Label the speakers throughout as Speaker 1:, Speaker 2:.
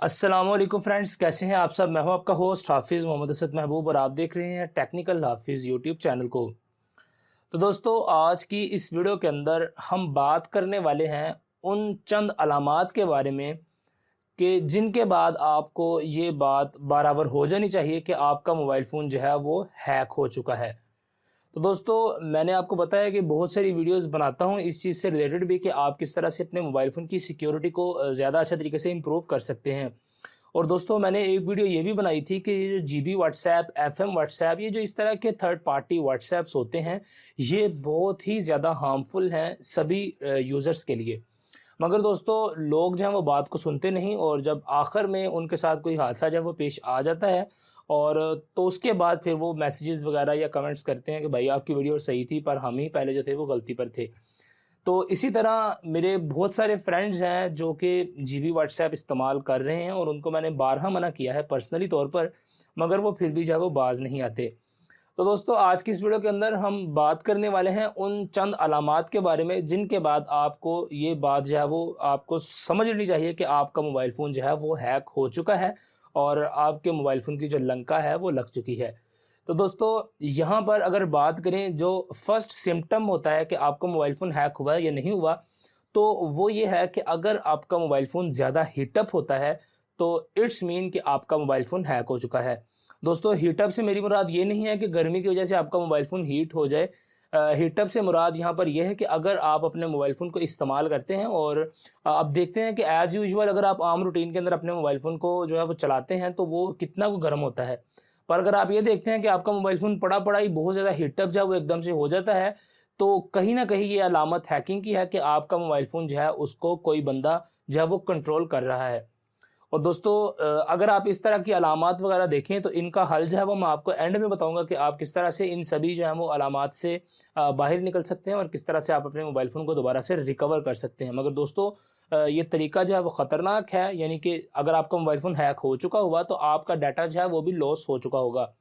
Speaker 1: अस्सलामुअलैकुम फ्रेंड्स, कैसे हैं आप सब। मैं हूं आपका होस्ट हाफिज मोहम्मद असद महबूब और आप देख रहे हैं टेक्निकल हाफिज यूट्यूब चैनल को। तो दोस्तों, आज की इस वीडियो के अंदर हम बात करने वाले हैं उन चंद अलामात के बारे में कि जिनके बाद आपको ये बात बराबर हो जानी चाहिए कि आपका मोबाइल फ़ोन जो है वो हैक हो चुका है। तो दोस्तों, मैंने आपको बताया कि बहुत सारी वीडियोस बनाता हूं इस चीज़ से रिलेटेड भी कि आप किस तरह से अपने मोबाइल फ़ोन की सिक्योरिटी को ज़्यादा अच्छे तरीके से इम्प्रूव कर सकते हैं। और दोस्तों, मैंने एक वीडियो ये भी बनाई थी कि ये जो जीबी व्हाट्सएप, एफएम व्हाट्सएप, ये जो इस तरह के थर्ड पार्टी व्हाट्सएप्स होते हैं, ये बहुत ही ज़्यादा हार्मफुल हैं सभी यूज़र्स के लिए। मगर दोस्तों, लोग जो हैं वो बात को सुनते नहीं और जब आखिर में उनके साथ कोई हादसा जब वो पेश आ जाता है और तो उसके बाद फिर वो मैसेजेस वगैरह या कमेंट्स करते हैं कि भाई आपकी वीडियो सही थी पर हम ही पहले जो थे वो गलती पर थे। तो इसी तरह मेरे बहुत सारे फ्रेंड्स हैं जो कि जीबी व्हाट्सएप इस्तेमाल कर रहे हैं और उनको मैंने बारहा मना किया है पर्सनली तौर पर, मगर वो फिर भी जो है वो बाज नहीं आते। तो दोस्तों, आज की इस वीडियो के अंदर हम बात करने वाले हैं उन चंद अलामात के बारे में जिनके बाद आपको ये बात जो है वो आपको समझ लेनी चाहिए कि आपका मोबाइल फ़ोन जो है वो हैक हो चुका है और आपके मोबाइल फ़ोन की जो लंका है वो लग चुकी है। तो दोस्तों, यहाँ पर अगर बात करें जो फर्स्ट सिम्टम होता है कि आपका मोबाइल फ़ोन हैक हुआ है या नहीं हुआ, तो वो ये है कि अगर आपका मोबाइल फ़ोन ज़्यादा हीटअप होता है तो इट्स मीन कि आपका मोबाइल फ़ोन हैक हो चुका है। दोस्तों, हीटअप से मेरी मुराद ये नहीं है कि गर्मी की वजह से आपका मोबाइल फ़ोन हीट हो जाए। हीटअप से मुराद यहाँ पर यह है कि अगर आप अपने मोबाइल फ़ोन को इस्तेमाल करते हैं और आप देखते हैं कि एज़ यूजुअल अगर आप आम रूटीन के अंदर अपने मोबाइल फ़ोन को जो है वो चलाते हैं तो वो कितना वो गर्म होता है। पर अगर आप ये देखते हैं कि आपका मोबाइल फ़ोन पड़ा-पड़ा ही बहुत ज़्यादा हीटअप जो है वो एकदम से हो जाता है, तो कहीं न कहीं ये अलामत हैकिंग की है कि आपका मोबाइल फ़ोन जो है उसको कोई बंदा जो है वो कंट्रोल कर रहा है। और दोस्तों, अगर आप इस तरह की अलामात वगैरह देखें तो इनका हल जो है वो मैं आपको एंड में बताऊंगा कि आप किस तरह से इन सभी जो है वो अलामात से बाहर निकल सकते हैं और किस तरह से आप अपने मोबाइल फ़ोन को दोबारा से रिकवर कर सकते हैं। मगर दोस्तों, ये तरीका जो है वो ख़तरनाक है, यानी कि अगर आपका मोबाइल फ़ोन हैक हो चुका हुआ तो आपका डाटा जो है वो भी लॉस हो चुका होगा।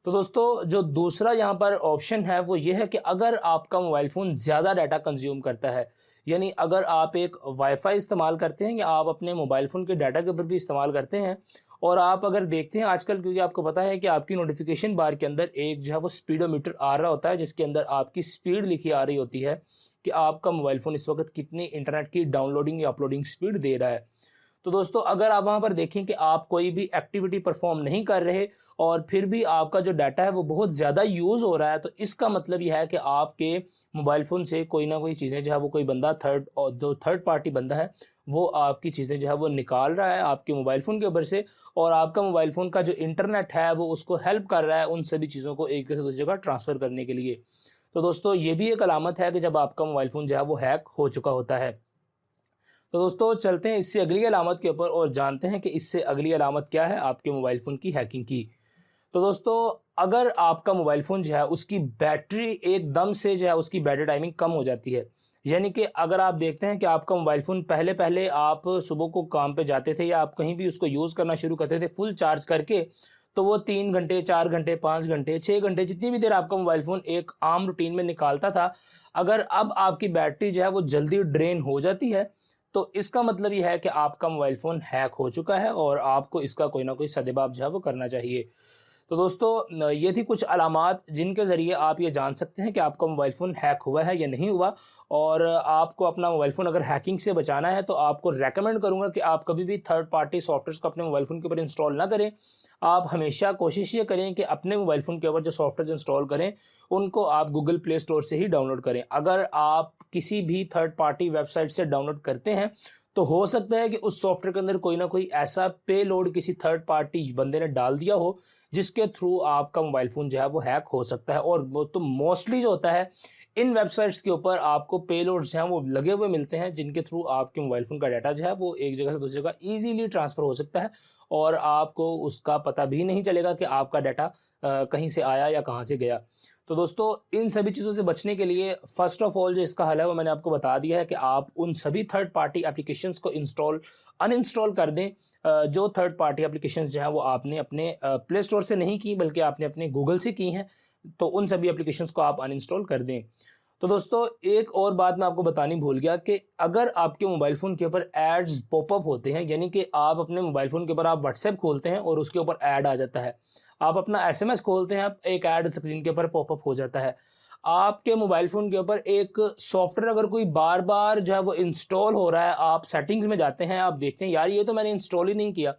Speaker 1: तो दोस्तों, जो दूसरा यहाँ पर ऑप्शन है वो ये है कि अगर आपका मोबाइल फ़ोन ज़्यादा डाटा कंज्यूम करता है, यानी अगर आप एक वाईफ़ाई इस्तेमाल करते हैं या आप अपने मोबाइल फ़ोन के डाटा के ऊपर भी इस्तेमाल करते हैं और आप अगर देखते हैं आजकल, क्योंकि आपको पता है कि आपकी नोटिफ़िकेशन बार के अंदर एक जो है वो स्पीडोमीटर आ रहा होता है जिसके अंदर आपकी स्पीड लिखी आ रही होती है कि आपका मोबाइल फ़ोन इस वक़्त कितनी इंटरनेट की डाउनलोडिंग या अपलोडिंग स्पीड दे रहा है। तो दोस्तों, अगर आप वहाँ पर देखें कि आप कोई भी एक्टिविटी परफॉर्म नहीं कर रहे और फिर भी आपका जो डाटा है वो बहुत ज़्यादा यूज़ हो रहा है, तो इसका मतलब ये है कि आपके मोबाइल फ़ोन से कोई ना कोई चीज़ें जो है वो कोई बंदा थर्ड और जो थर्ड पार्टी बंदा है वो आपकी चीज़ें जो है वो निकाल रहा है आपके मोबाइल फ़ोन के ऊपर से और आपका मोबाइल फ़ोन का जो इंटरनेट है वो उसको हेल्प कर रहा है उन सभी चीज़ों को एक जगह से दूसरी जगह ट्रांसफ़र करने के लिए। तो दोस्तों, ये भी एक अलामत है कि जब आपका मोबाइल फ़ोन जो है वो हैक हो चुका होता है। तो दोस्तों, चलते हैं इससे अगली अलामत के ऊपर और जानते हैं कि इससे अगली अलामत क्या है आपके मोबाइल फ़ोन की हैकिंग की। तो दोस्तों, अगर आपका मोबाइल फ़ोन जो है उसकी बैटरी एकदम से जो है उसकी बैटरी टाइमिंग कम हो जाती है, यानी कि अगर आप देखते हैं कि आपका मोबाइल फ़ोन पहले-पहले आप सुबह को काम पे जाते थे या आप कहीं भी उसको यूज़ करना शुरू करते थे फुल चार्ज करके, तो वो 3 घंटे, 4 घंटे, 5 घंटे, 6 घंटे जितनी भी देर आपका मोबाइल फ़ोन एक आम रूटीन में निकालता था, अगर अब आपकी बैटरी जो है वो जल्दी ड्रेन हो जाती है, तो इसका मतलब ये है कि आपका मोबाइल फ़ोन हैक हो चुका है और आपको इसका कोई ना कोई सद्देबाब जो है वो करना चाहिए। तो दोस्तों, ये थी कुछ अलामात जिनके ज़रिए आप ये जान सकते हैं कि आपका मोबाइल फ़ोन हैक हुआ है या नहीं हुआ। और आपको अपना मोबाइल फ़ोन अगर हैकिंग से बचाना है तो आपको रेकमेंड करूँगा कि आप कभी भी थर्ड पार्टी सॉफ्टवेयर्स को अपने मोबाइल फ़ोन के ऊपर इंस्टॉल ना करें। आप हमेशा कोशिश ये करें कि अपने मोबाइल फ़ोन के ऊपर जो सॉफ्टवेयर्स इंस्टॉल करें, उनको आप गूगल प्ले स्टोर से ही डाउनलोड करें। अगर आप किसी भी थर्ड पार्टी वेबसाइट से डाउनलोड करते हैं, तो हो सकता है कि उस सॉफ्टवेयर के अंदर कोई ना कोई ऐसा पेलोड किसी थर्ड पार्टी बंदे ने डाल दिया हो जिसके थ्रू आपका मोबाइल फ़ोन जो है वो हैक हो सकता है। और वो तो मोस्टली जो होता है, इन वेबसाइट्स के ऊपर आपको पेलोड्स हैं वो लगे हुए मिलते हैं जिनके थ्रू आपके मोबाइल फ़ोन का डाटा जो है वो एक जगह से दूसरी जगह ईज़िली ट्रांसफ़र हो सकता है और आपको उसका पता भी नहीं चलेगा कि आपका डाटा कहीं से आया या कहाँ से गया। तो दोस्तों, इन सभी चीज़ों से बचने के लिए फ़र्स्ट ऑफ ऑल जो इसका हल है वो मैंने आपको बता दिया है कि आप उन सभी थर्ड पार्टी एप्लीकेशंस को अनइंस्टॉल कर दें जो थर्ड पार्टी एप्लीकेशंस जो है वो आपने अपने प्ले स्टोर से नहीं की बल्कि आपने अपने गूगल से की हैं, तो उन सभी एप्लीकेशंस को आप अनइंस्टॉल कर दें। तो दोस्तों एक और बात मैं आपको बतानी भूल गया कि अगर आपके मोबाइल फ़ोन के ऊपर एड्स पॉपअप होते हैं, यानी कि आप अपने मोबाइल फ़ोन के ऊपर आप व्हाट्सएप खोलते हैं और उसके ऊपर ऐड आ जाता है, आप अपना एसएमएस खोलते हैं, आप एक ऐड स्क्रीन के ऊपर पॉपअप हो जाता है, आपके मोबाइल फ़ोन के ऊपर एक सॉफ्टवेयर अगर कोई बार बार जो है वो इंस्टॉल हो रहा है, आप सेटिंग्स में जाते हैं, आप देखते हैं यार ये तो मैंने इंस्टॉल ही नहीं किया,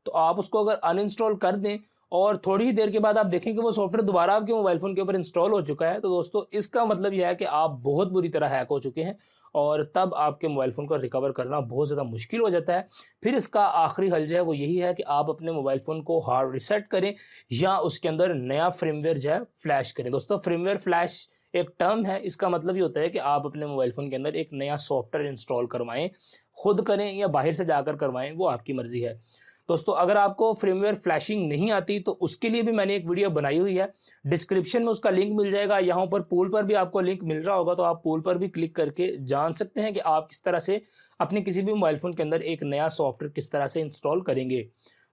Speaker 1: तो आप उसको अगर अनइंस्टॉल कर दें और थोड़ी ही देर के बाद आप देखें कि वो सॉफ्टवेयर दोबारा आपके मोबाइल फ़ोन के ऊपर इंस्टॉल हो चुका है, तो दोस्तों इसका मतलब यह है कि आप बहुत बुरी तरह हैक हो चुके हैं और तब आपके मोबाइल फ़ोन को रिकवर करना बहुत ज़्यादा मुश्किल हो जाता है। फिर इसका आखिरी हल जो है वो यही है कि आप अपने मोबाइल फ़ोन को हार्ड रीसेट करें या उसके अंदर नया फ़र्मवेयर जो है फ्लैश करें। दोस्तों फ़र्मवेयर फ्लैश एक टर्म है, इसका मतलब ये होता है कि आप अपने मोबाइल फ़ोन के अंदर एक नया सॉफ्टवेयर इंस्टॉल करवाएँ, खुद करें या बाहर से जाकर करवाएँ, वो आपकी मर्ज़ी है। दोस्तों अगर आपको फ्रेमवेयर फ्लैशिंग नहीं आती तो उसके लिए भी मैंने एक वीडियो बनाई हुई है, डिस्क्रिप्शन में उसका लिंक मिल जाएगा, यहाँ पर पूल पर भी आपको लिंक मिल रहा होगा, तो आप पूल पर भी क्लिक करके जान सकते हैं कि आप किस तरह से अपने किसी भी मोबाइल फ़ोन के अंदर एक नया सॉफ्टवेयर किस तरह से इंस्टॉल करेंगे।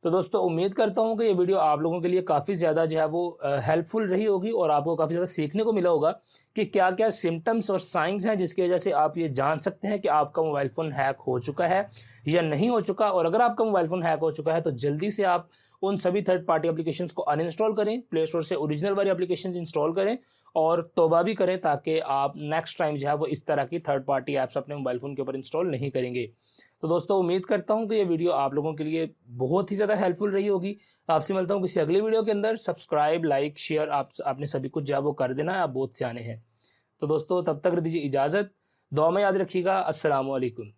Speaker 1: तो दोस्तों उम्मीद करता हूँ कि ये वीडियो आप लोगों के लिए काफ़ी ज़्यादा जो है वो हेल्पफुल रही होगी और आपको काफ़ी ज़्यादा सीखने को मिला होगा कि क्या-क्या सिम्पटम्स और साइंस हैं जिसकी वजह से आप ये जान सकते हैं कि आपका मोबाइल फ़ोन हैक हो चुका है या नहीं हो चुका। और अगर आपका मोबाइल फ़ोन हैक हो चुका है तो जल्दी से आप उन सभी थर्ड पार्टी एप्लीकेशंस को अनइंस्टॉल करें, प्ले स्टोर से ओरिजिनल वाली एप्लीकेशंस इंस्टॉल करें और तौबा भी करें ताकि आप नेक्स्ट टाइम जो है वो इस तरह की थर्ड पार्टी ऐप्स अपने मोबाइल फ़ोन के ऊपर इंस्टॉल नहीं करेंगे। तो दोस्तों उम्मीद करता हूँ कि ये वीडियो आप लोगों के लिए बहुत ही ज़्यादा हेल्पफुल रही होगी। आपसे मिलता हूँ किसी अगली वीडियो के अंदर। सब्सक्राइब, लाइक, शेयर आपने सभी कुछ जो है वो कर देना है, आप बहुत सियाने हैं। तो दोस्तों तब तक दीजिए इजाज़त, दुआ में याद रखिएगा। अस्सलामु अलैकुम।